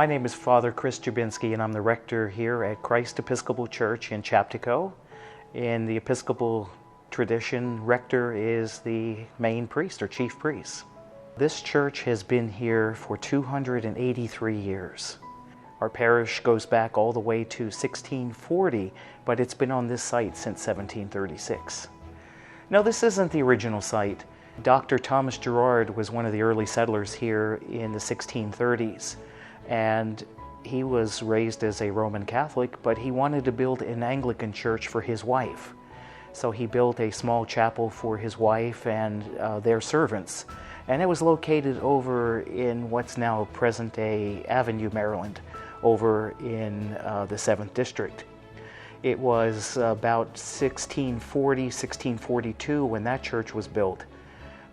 My name is Father Chris Jabinski, and I'm the rector here at Christ Episcopal Church in Chaptico. In the Episcopal tradition, rector is the main priest or chief priest. This church has been here for 283 years. Our parish goes back all the way to 1640, but it's been on this site since 1736. Now, this isn't the original site. Dr. Thomas Gerard was one of the early settlers here in the 1630s, and he was raised as a Roman Catholic, but he wanted to build an Anglican church for his wife. So he built a small chapel for his wife and their servants, and it was located over in what's now present-day Avenue, Maryland, over in the 7th District. It was about 1640, 1642 when that church was built.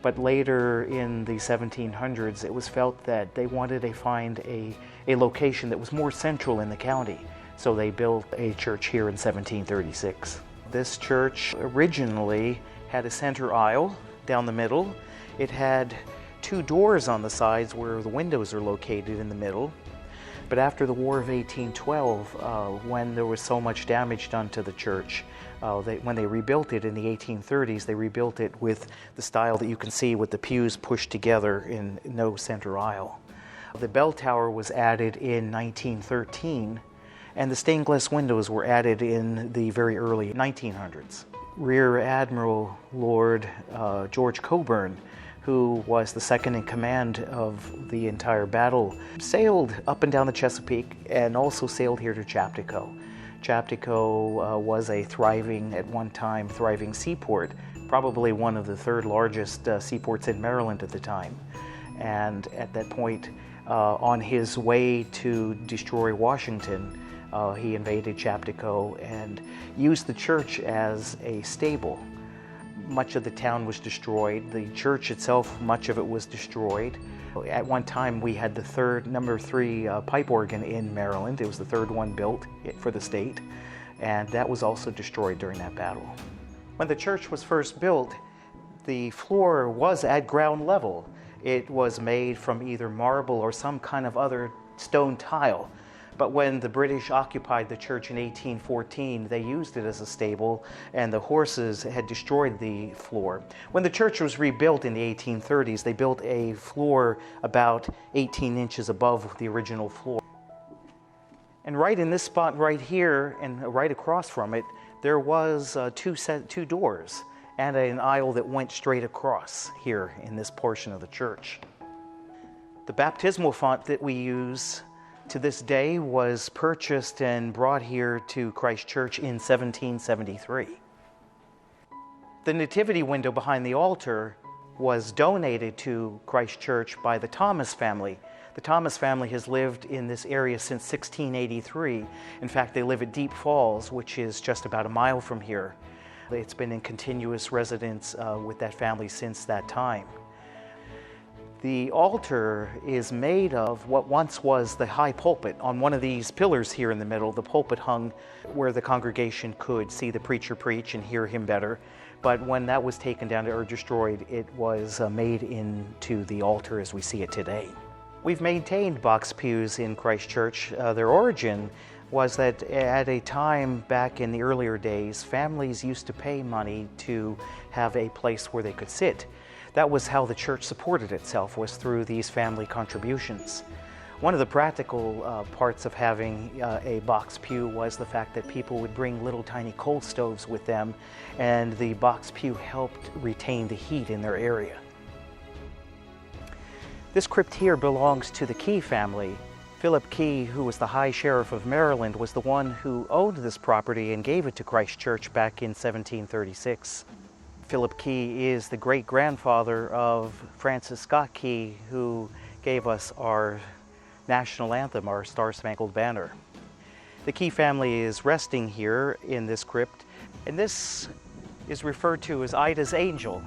But later in the 1700s, it was felt that they wanted to find a location that was more central in the county. So they built a church here in 1736. This church originally had a center aisle down the middle. It had two doors on the sides where the windows are located in the middle. But after the War of 1812, when there was so much damage done to the church, when they rebuilt it in the 1830s, they rebuilt it with the style that you can see with the pews pushed together in no center aisle. The bell tower was added in 1913, and the stained glass windows were added in the very early 1900s. Rear Admiral Lord George Cockburn, who was the second in command of the entire battle, sailed up and down the Chesapeake and also sailed here to Chaptico. Chaptico was a at one time thriving seaport, probably one of the third largest seaports in Maryland at the time. And at that point, on his way to destroy Washington, he invaded Chaptico and used the church as a stable. Much of the town was destroyed. The church itself, much of it was destroyed. At one time, we had the number 3 pipe organ in Maryland. It was the third one built for the state, and that was also destroyed during that battle. When the church was first built, the floor was at ground level. It was made from either marble or some kind of other stone tile. But when the British occupied the church in 1814, they used it as a stable, and the horses had destroyed the floor. When the church was rebuilt in the 1830s, they built a floor about 18 inches above the original floor. And right in this spot right here, and right across from it, there was two doors and an aisle that went straight across here in this portion of the church. The baptismal font that we use to this day was purchased and brought here to Christ Church in 1773. The nativity window behind the altar was donated to Christ Church by the Thomas family. The Thomas family has lived in this area since 1683. In fact, they live at Deep Falls, which is just about a mile from here. It's been in continuous residence with that family since that time. The altar is made of what once was the high pulpit. On one of these pillars here in the middle, the pulpit hung where the congregation could see the preacher preach and hear him better. But when that was taken down or destroyed, it was made into the altar as we see it today. We've maintained box pews in Christ Church. Their origin was that at a time back in the earlier days, families used to pay money to have a place where they could sit. That was how the church supported itself, was through these family contributions. One of the practical parts of having a box pew was the fact that people would bring little tiny coal stoves with them, and the box pew helped retain the heat in their area. This crypt here belongs to the Key family. Philip Key, who was the High Sheriff of Maryland, was the one who owned this property and gave it to Christ Church back in 1736. Philip Key is the great-grandfather of Francis Scott Key, who gave us our national anthem, our Star-Spangled Banner. The Key family is resting here in this crypt, and this is referred to as Ida's Angel.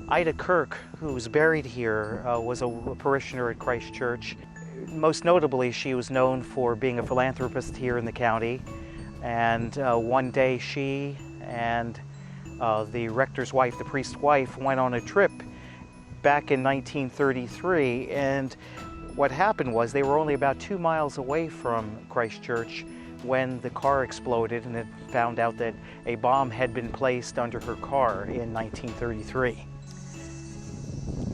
Ida Kirk, who was buried here, was a parishioner at Christ Church. Most notably, she was known for being a philanthropist here in the county, and one day she and the rector's wife, the priest's wife, went on a trip back in 1933, and What happened was they were only about 2 miles away from Christ Church when the car exploded, and it found out that a bomb had been placed under her car in 1933.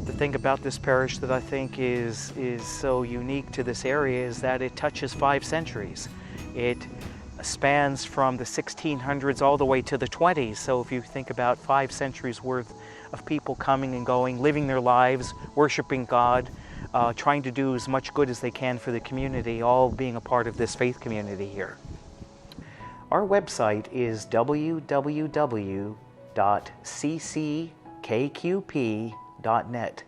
The thing about this parish that I think is so unique to this area is that it touches 5 centuries. It spans from the 1600s all the way to the 20s. So if you think about 5 centuries worth of people coming and going, living their lives, worshiping God, trying to do as much good as they can for the community, all being a part of this faith community here. Our website is www.cckqp.net.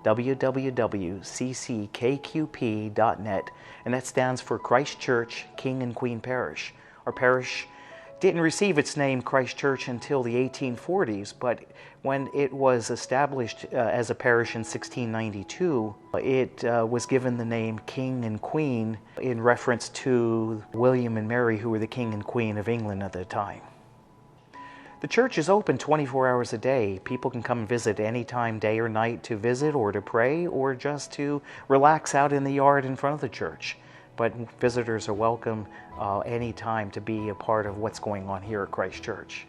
www.cckqp.net, and that stands for Christ Church King and Queen Parish. Our parish didn't receive its name Christ Church until the 1840s, but when it was established as a parish in 1692, it was given the name King and Queen in reference to William and Mary, who were the King and Queen of England at the time. The church is open 24 hours a day. People can come and visit any time, day or night, to visit or to pray or just to relax out in the yard in front of the church. But visitors are welcome any time to be a part of what's going on here at Christ Church.